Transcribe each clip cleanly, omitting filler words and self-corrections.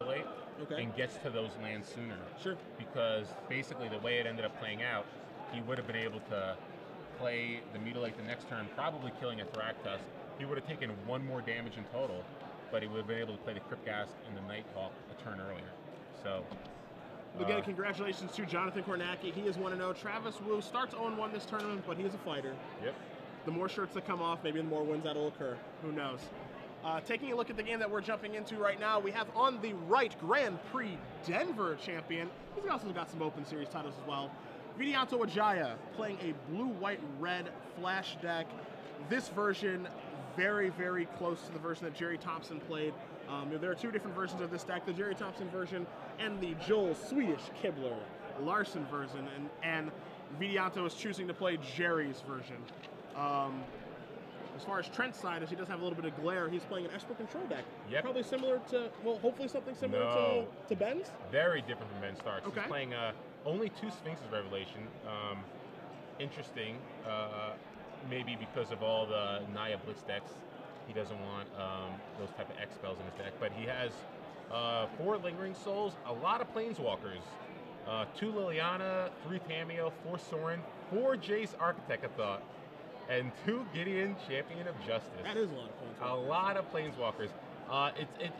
accumulate and gets to those lands sooner. Sure. Because basically the way it ended up playing out, he would have been able to play the Mutilate the next turn, probably killing a Thragtusk. He would have taken 1 more damage in total, but he would have been able to play the Cryptghast and the Nighthawk a turn earlier. So, again, congratulations to Jonathan Kornacki. He is 1-0. Travis Wu starts 0-1 this tournament, but he is a fighter. Yep. The more shirts that come off, maybe the more wins that will occur. Who knows? Taking a look at the game that we're jumping into right now, we have on the right Grand Prix Denver champion. He's also got some Open Series titles as well. Vianto Wijaya playing a blue, white, red flash deck. This version very, very close to the version that Jerry Thompson played. There are 2 different versions of this deck, the Jerry Thompson version and the Joel Swedish Kibler Larson version, and Vianto is choosing to play Jerry's version. As far as Trent's side, as he does have a little bit of glare, he's playing an Esper Control deck. Yep. Probably similar to, well, hopefully something similar to Ben's? Very different from Ben Starks. Okay. He's playing only 2 Sphinx's Revelation. Interesting, maybe because of all the Naya Blitz decks. He doesn't want those type of X spells in his deck, but he has 4 Lingering Souls, a lot of Planeswalkers, 2 Liliana, 3 Tameo, 4 Sorin, 4 Jace Architect, I thought, and 2 Gideon Champion of Justice. That is a lot of Planeswalkers. A lot of Planeswalkers.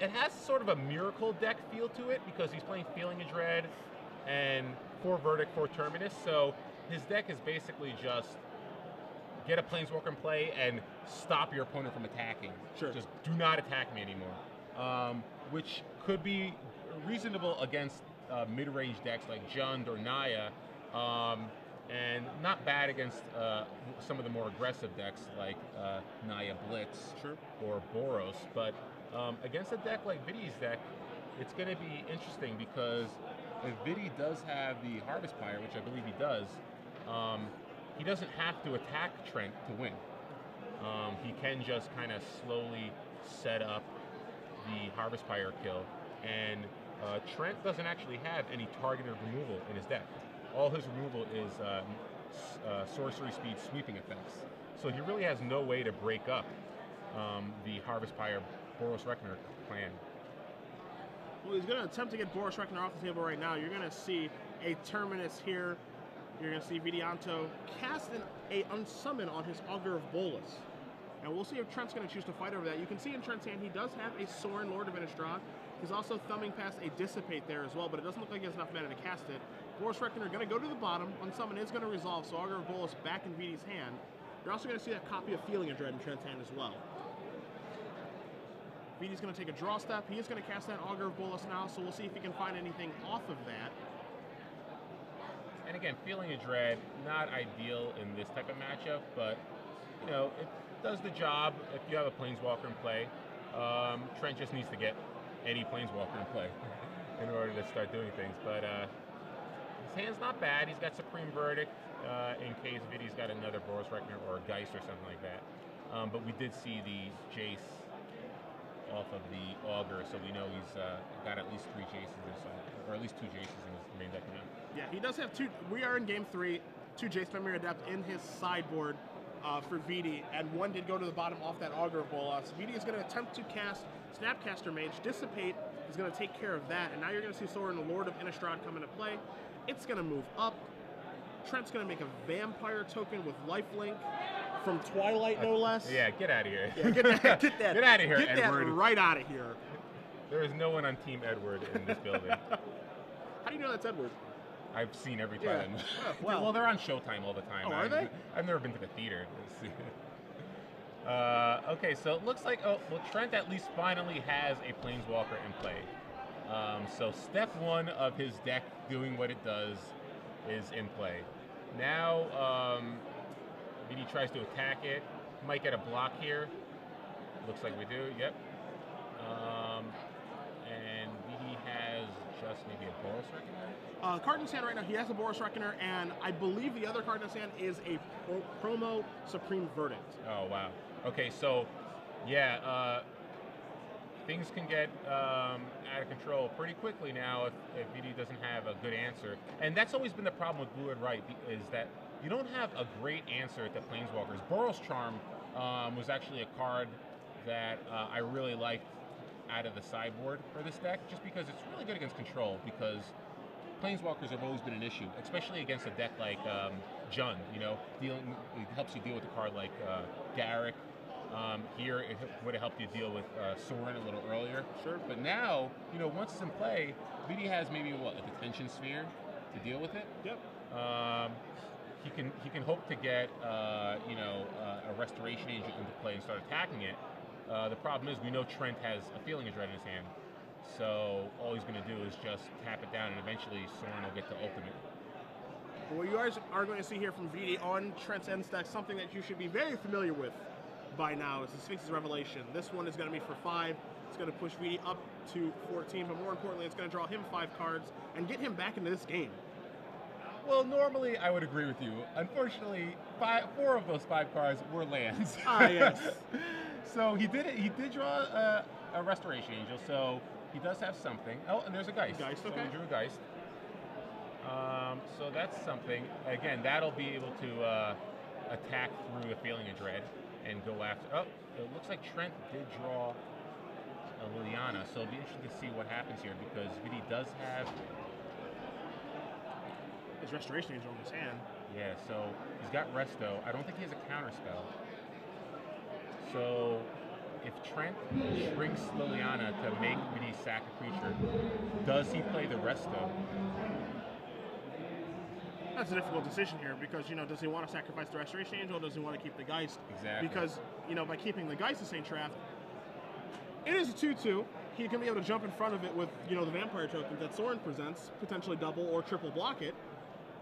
It has sort of a Miracle deck feel to it because he's playing Feeling of Dread and 4 Verdict, 4 Terminus, so his deck is basically just get a Planeswalker in play and stop your opponent from attacking. Sure. Just do not attack me anymore. Which could be reasonable against mid-range decks like Jund or Naya, and not bad against some of the more aggressive decks like Naya Blitz or Boros. But against a deck like Vidi's deck, it's going to be interesting because if Vidi does have the Harvest Pyre, which I believe he does, he doesn't have to attack Trent to win. He can just kind of slowly set up the Harvest Pyre kill, and Trent doesn't actually have any targeted removal in his deck. All his removal is sorcery speed sweeping effects. So he really has no way to break up the Harvest Pyre Boros Reckoner plan. Well, he's going to attempt to get Boros Reckoner off the table right now. You're going to see a Terminus here. You're going to see Vianto cast a unsummon on his Augur of Bolas. And we'll see if Trent's going to choose to fight over that. You can see in Trent's hand he does have a Sorin, Lord of Innistrad. He's also thumbing past a Dissipate there as well, but it doesn't look like he has enough mana to cast it. Boros Reckoner going to go to the bottom. Unsummon is going to resolve, so Augur of Bolas back in Vidi's hand. You're also going to see that copy of Feeling of Dread in Trent's hand as well. Vidi's going to take a draw step. He is going to cast that Augur of Bolas now, so we'll see if he can find anything off of that. And again, Feeling of Dread, not ideal in this type of matchup, but, you know, it does the job if you have a Planeswalker in play. Trent just needs to get any Planeswalker in play in order to start doing things. But his hand's not bad. He's got Supreme Verdict in case Vidi's got another Boros Reckoner or a Geist or something like that. But we did see the Jace off of the Augur, so we know he's got at least 3 Jaces or at least 2 Jaces in his main deck now. Yeah, he does have 2. We are in game 3. 2 Jace Memory Adept in his sideboard for Vidi, and 1 did go to the bottom off that Augur of Bolas. Vidi is going to attempt to cast Snapcaster Mage. Dissipate is going to take care of that, and now you're going to see Sorin, the Lord of Innistrad, come into play. It's going to move up. Trent's going to make a Vampire token with Lifelink from Twilight, no less. Yeah, get out of here. Yeah, get that. Get out of here, Get Edward. that right out of here. There is no one on Team Edward in this building. How do you know that's Edward? I've seen every time. Yeah. Well, they're on Showtime all the time. Oh, are they? I've never been to the theater. Okay, so it looks like Trent at least finally has a Planeswalker in play. So step 1 of his deck doing what it does is in play. Now, Vidi tries to attack it. Might get a block here. Looks like we do. Yep. And Vidi has just maybe a Boros Reckoner. Card in his hand right now, he has a Boros Reckoner, and I believe the other card in his hand is a promo Supreme Verdict. Oh, wow. Okay, so, yeah, things can get out of control pretty quickly now if Vidi doesn't have a good answer. And that's always been the problem with Blue and White, is that you don't have a great answer to Planeswalkers. Boros Charm was actually a card that I really liked out of the sideboard for this deck, just because it's really good against control, because Planeswalkers have always been an issue, especially against a deck like Jund. You know, it helps you deal with a card like Garrick. Here, it would have helped you deal with Sorin a little earlier. Sure. But now, you know, once it's in play, VD has maybe, what, a Detention Sphere to deal with it? Yep. He can hope to get, you know, a Restoration Angel into play and start attacking it. The problem is we know Trent has a Feeling of Dread in his hand. So all he's going to do is just tap it down, and eventually Sorin will get to ultimate. What you guys are going to see here from VD on Trent's end stack, something that you should be very familiar with by now, is the Sphinx's Revelation. This one is going to be for 5. It's going to push VD up to 14, but more importantly, it's going to draw him 5 cards and get him back into this game. Well, normally I would agree with you. Unfortunately, 4 of those 5 cards were lands. Ah, yes. So he did draw a Restoration Angel, so he does have something. Oh, and there's a Geist. Geist, okay. So he drew a Geist. So that's something. Again, that'll be able to attack through a Feeling of Dread and go after. Oh, it looks like Trent did draw a Liliana, so it'll be interesting to see what happens here, because VD does have his Restoration Angel in his hand. Yeah, so he's got Resto. I don't think he has a counter spell. So if Trent shrinks Liliana to make VD sack a creature, does he play the Resto? That's a difficult decision here, because, you know, does he want to sacrifice the Restoration Angel, or does he want to keep the Geist? Exactly. Because, you know, by keeping the Geist in St. Traft, it is a 2/2. He can be able to jump in front of it with, you know, the Vampire tokens that Sorin presents, potentially double or triple block it.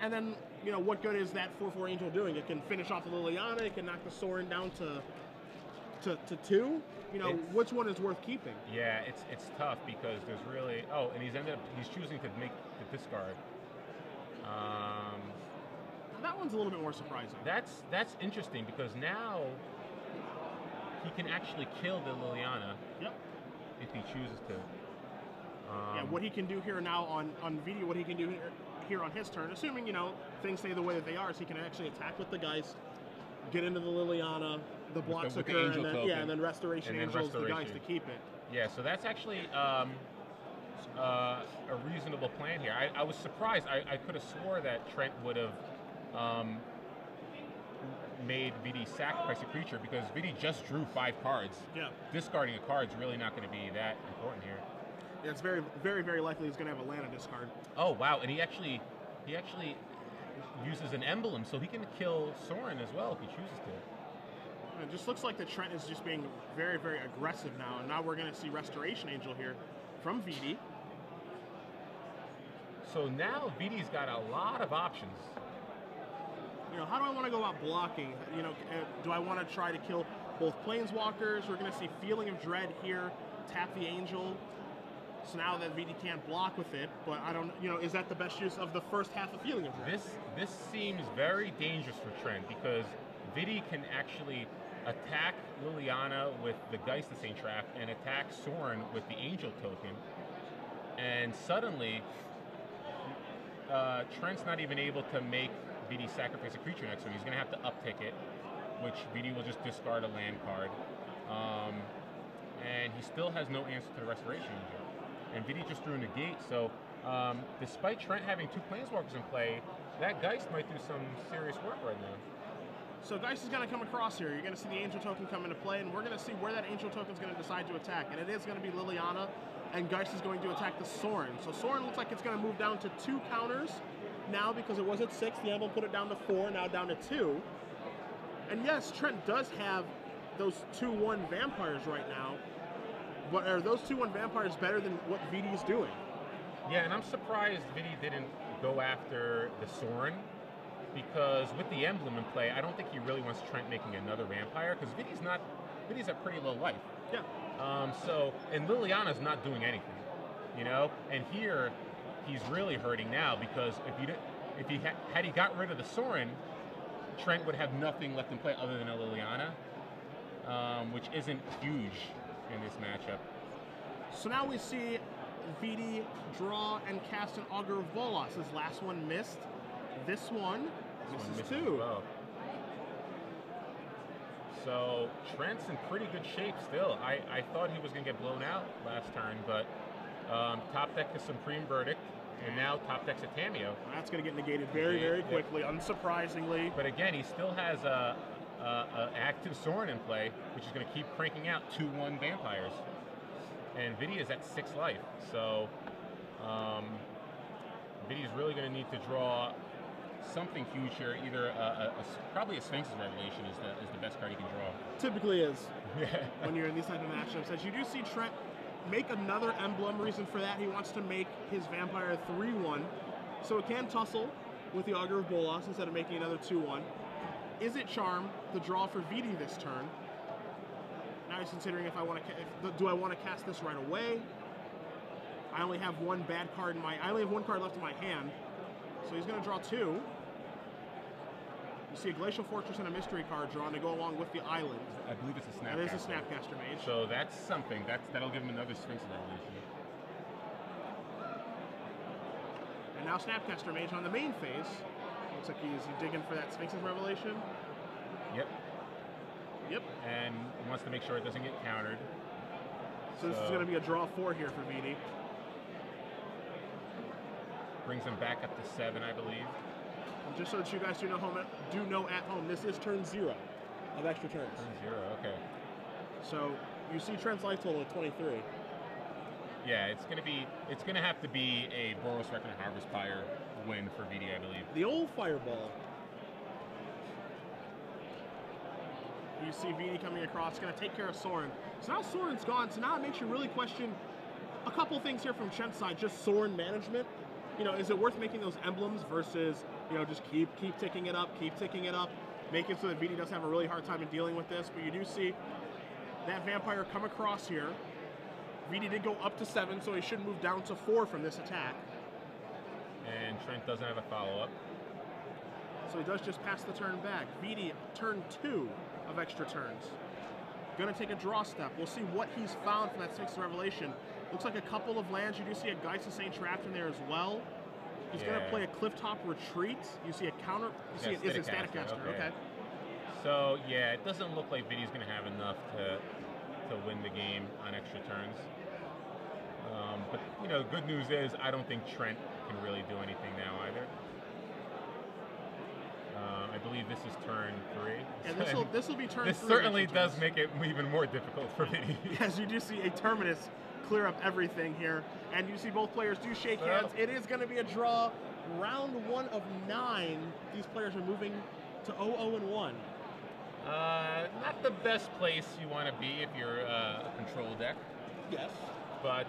And then, you know, what good is that 4/4 Angel doing? It can finish off the Liliana, it can knock the Sorin down to 2. You know, which one is worth keeping? Yeah, it's tough, because there's really... Oh, and he's choosing to make the discard. That one's a little bit more surprising. That's interesting, because now he can actually kill the Liliana. Yep. If he chooses to. Yeah, what he can do here now on VD, what he can do here on his turn, assuming, you know, things stay the way that they are, is he can actually attack with the Geist, get into the Liliana, the blocks with the occur, Angel token, and then Restoration Angels the Geist to keep it. Yeah, so that's actually a reasonable plan here. I was surprised. I could have swore that Trent would have made VD sacrifice a creature, because VD just drew 5 cards. Yeah. Discarding a card is really not going to be that important here. Yeah, it's very, very, very likely he's going to have a land to discard. Oh wow! And he actually uses an emblem, so he can kill Sorin as well if he chooses to. It just looks like the Trent is just being very, very aggressive now, and now we're going to see Restoration Angel here from VD. So now VD's got a lot of options. You know, how do I want to go about blocking? You know, do I want to try to kill both Planeswalkers? We're going to see Feeling of Dread here, tap the Angel. So now that VD can't block with it, but I don't, you know, is that the best use of the first half of Feeling of Dread? This seems very dangerous for Trent, because VD can actually attack Liliana with the Geist of St. Traft and attack Sorin with the Angel token, and suddenly Trent's not even able to make VD sacrifice a creature next turn. He's going to have to uptick it, which VD will just discard a land card. And he still has no answer to the Restoration Angel. And VD just drew a negate, so despite Trent having 2 Planeswalkers in play, that Geist might do some serious work right now. So Geist is going to come across here. You're going to see the Angel token come into play, and we're going to see where that Angel token is going to decide to attack. And it is going to be Liliana, and Geist is going to attack the Sorin. So Sorin looks like it's going to move down to 2 counters now, because it was at 6. The emblem put it down to 4, now down to 2. And yes, Trent does have those 2/1 vampires right now, but are those 2/1 vampires better than what VD's doing? Yeah, and I'm surprised VD didn't go after the Sorin, because with the emblem in play, I don't think he really wants Trent making another vampire, because VD's at pretty low life. Yeah. And Liliana's not doing anything, you know. And here, he's really hurting now, because if he had he got rid of the Sorin, Trent would have nothing left in play other than a Liliana, which isn't huge in this matchup. So now we see VD draw and cast an Augur of Bolas. His last one missed. This one misses 2. Well. So Trent's in pretty good shape still. I thought he was going to get blown out last turn, but top deck is Supreme Verdict, and now top deck's a Tameo. That's going to get negated very quickly, unsurprisingly. But again, he still has a active Sorin in play, which is going to keep cranking out 2/1 vampires. And Vidia's at 6 life, so Vidia's really going to need to draw something huge here. Either probably a Sphinx's Revelation is the best card he can draw. Typically is. Yeah. When you're in these type of matchups. As you do see Trent make another emblem. Reason for that, he wants to make his vampire 3/1, so it can tussle with the Augur of Bolas instead of making another 2/1. Is it Charm, the draw for Vidi this turn? Now he's considering if I want to, do I want to cast this right away? I only have one bad card in my, I only have one card left in my hand, so he's going to draw 2. You see a Glacial Fortress and a Mystery card drawn to go along with the island. I believe it's a Snapcaster. It is a Snapcaster Mage. So that's something. That'll give him another Sphinx Revelation. And now Snapcaster Mage on the main phase. Looks like he's digging for that Sphinx's Revelation. Yep. Yep. And wants to make sure it doesn't get countered. So this is going to be a draw 4 here for Vidi. Brings him back up to 7, I believe. And just so that you guys do know at home, this is turn 0 of extra turns. Turn 0, okay. So you see Trent's life total at 23. Yeah, it's gonna have to be a Boros Reckoner Harvest Pyre win for Vidi, I believe. The old Fireball. You see Vidi coming across, going to take care of Sorin. So now Sorin's gone, so now it makes you really question a couple things here from Trent's side, just Sorin management. You know, is it worth making those emblems versus, you know, just keep ticking it up, make it so that Vidi doesn't have a really hard time in dealing with this. But you do see that vampire come across here. Vidi did go up to 7, so he should move down to 4 from this attack. And Trent doesn't have a follow-up. So he does just pass the turn back. Vidi, turn 2 of extra turns. Gonna take a draw step. We'll see what he's found from that Sphinx's Revelation. Looks like a couple of lands. You do see a Geist of Saint trapped in there as well. He's gonna play a Clifftop Retreat. You see a counter. You see it is a Static Caster. Okay. So yeah, it doesn't look like Vidi's gonna have enough to win the game on extra turns. But you know, good news is I don't think Trent can really do anything now either. I believe this is turn 3. And this will be turn 3. This certainly does make it even more difficult for Vidi. As you do see a Terminus clear up everything here, and you see both players do shake hands. It is going to be a draw. Round 1 of 9. These players are moving to 0-0-1. Not the best place you want to be if you're a control deck. Yes. But